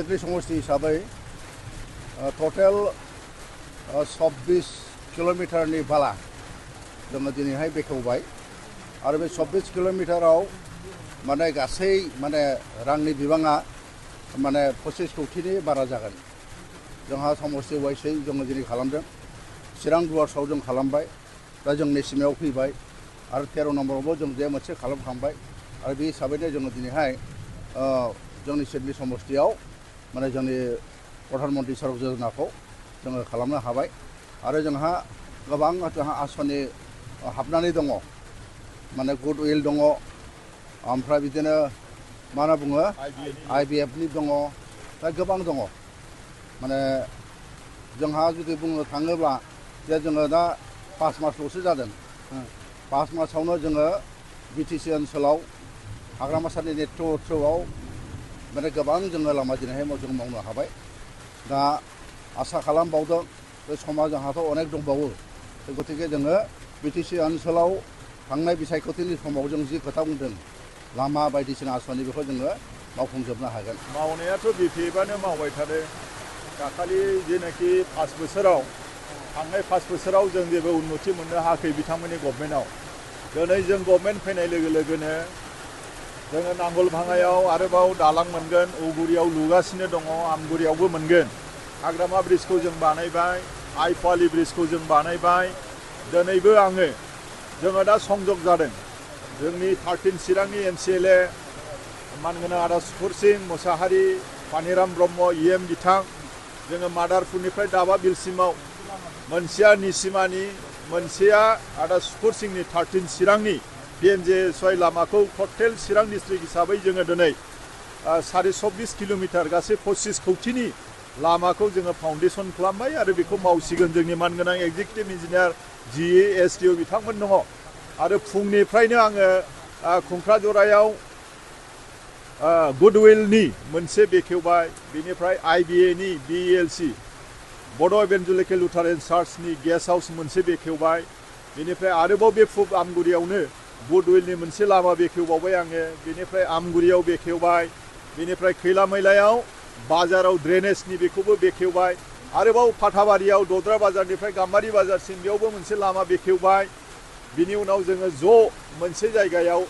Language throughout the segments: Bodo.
सिडनी समष्टि हिसाबै टटेल 26 किलोमिटारनि बाला जोङो दिनैहाय बेखेवबाय आरो बे 26 किलोमिटाराव माने गासै माने रांनि बिबाङा माने 25 कौटिनि बारा जागोन। जोंहा समष्टि वाइसै जोङो दिनै खालामदों। चिरां डुवार्सआव जों खालामबाय, दा जोंनि सिमायाव फैबाय आरो 13 नम्बरावबो जों जे मोनसे खालामखांबाय आरो बे हिसाबैनो जोङो दिनैहाय जोंनि सिडनी समष्टियाव माने जोंनि प्रधान मन्त्रि सड़क योजनाखौ जोङो खालामनो हाबाय आरो जोंहा गोबां आसनि हाबनानै दङ, माने गुडविल दङ, ओमफ्राय बिदिनो मा होनना बुङो IBFनि दङ, दा गोबां दङ। माने जोंहा जुदि बुंनो थाङोब्ला जे जोङो दा 5 मासल'सो जादों। 5 मासावनो जोङो BTC ओनसोलाव हाग्रामा सारनि नेतृत्वआव माने गोबां जोङो लामा दिनैहाय जों मावनो हाबाय। दा आसा खालामबावदों बे समा जोंहाथ' अनेक दंबावो, गतिके जोङो BTC ओनसोलाव थांनाय बिसायख'थिनि समाव जों जि खोथा बुंदों लामा बायदिसिना आसनि बेखौ जोङो मावफुंजोबनो हागोन। मावनायाथ' BPFआनो मावबाय थादों। दाखालि जेनाखि 5 बोसोराव थांनाय 5 बोसोराव जों जेबो उन्नति मोननो हायाखै बिथांमोननि गभर्नमेन्टआव। दिनै जों गभर्नमेन्ट फैनाय लोगो लोगोनो जोङो नांगोलभाङायाव आरोबाव दालां मोनगोन, औगुरियाव लुगासिनो दङ, आमगुरियावबो मोनगोन। हाग्रामा ब्रिजखौ जों बानायबाय, आइफवालि ब्रिजखौ जों बानायबाय। दिनैबो जोङो दा संजग जादों। जोंनि 13 चिरांनि MCLA मानगोनां आदा सुखुर सिं मुसाहारि, पानिराम ब्रह्म, EM बिथां, जोङो मादारपुरनिफ्राय दाबा बिलसिमाव मोनसेया निसिमानि, मोनसेया आदा सुखुर सिंनि 13 चिरांनि PMJSY लामाखौ टटेल चिरां डिस्ट्रिक्ट हिसाबै जोङो दिनै 24 किलोमिटार गासै 25 कौटिनि लामाखौ जोङो फाउन्डेसन खालामबाय आरो बेखौ मावसिगोन। जोंनि मानगोनां एग्जिकिउटिभ इन्जिनियार GE SDO बिथांमोन दङ आरो फुंनिफ्रायनो आङो खुंख्राजरायाव गुडविलनि मोनसे बेखेवबाय, बेनिफ्राय IBAनि BELC बड' इभान्जेलिकेल लुथारेन चार्चनि गेस्ट हाउस मोनसे बेखेवबाय, बेनिफ्राय आरोबाव बे फुब आमगुरियावनो गुडविलनि मोनसे लामा बेखेवबावबाय आङो, बेनिफ्राय आमगुरियाव बेखेवबाय, बेनिफ्राय खैला मैलायाव बाजाराव ड्रेनेजनि बेखौबो बेखेवबाय, आरोबाव फाथाबारियाव दद्रा बाजारनिफ्राय गाम्बारि बाजारसिम बेयावबो मोनसे लामा बेखेवबाय। बिनि उनाव जोङो ज' मोनसे जायगायाव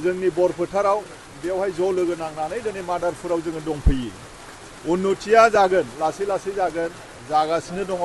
जोंनि बरफोथाराव बेवहाय ज' लोगो नांनानै दिनै मादारपुराव जोङो दंफैयो। उन्नतिया जागोन, लासै लासै जागोन, जागासिनो दङ।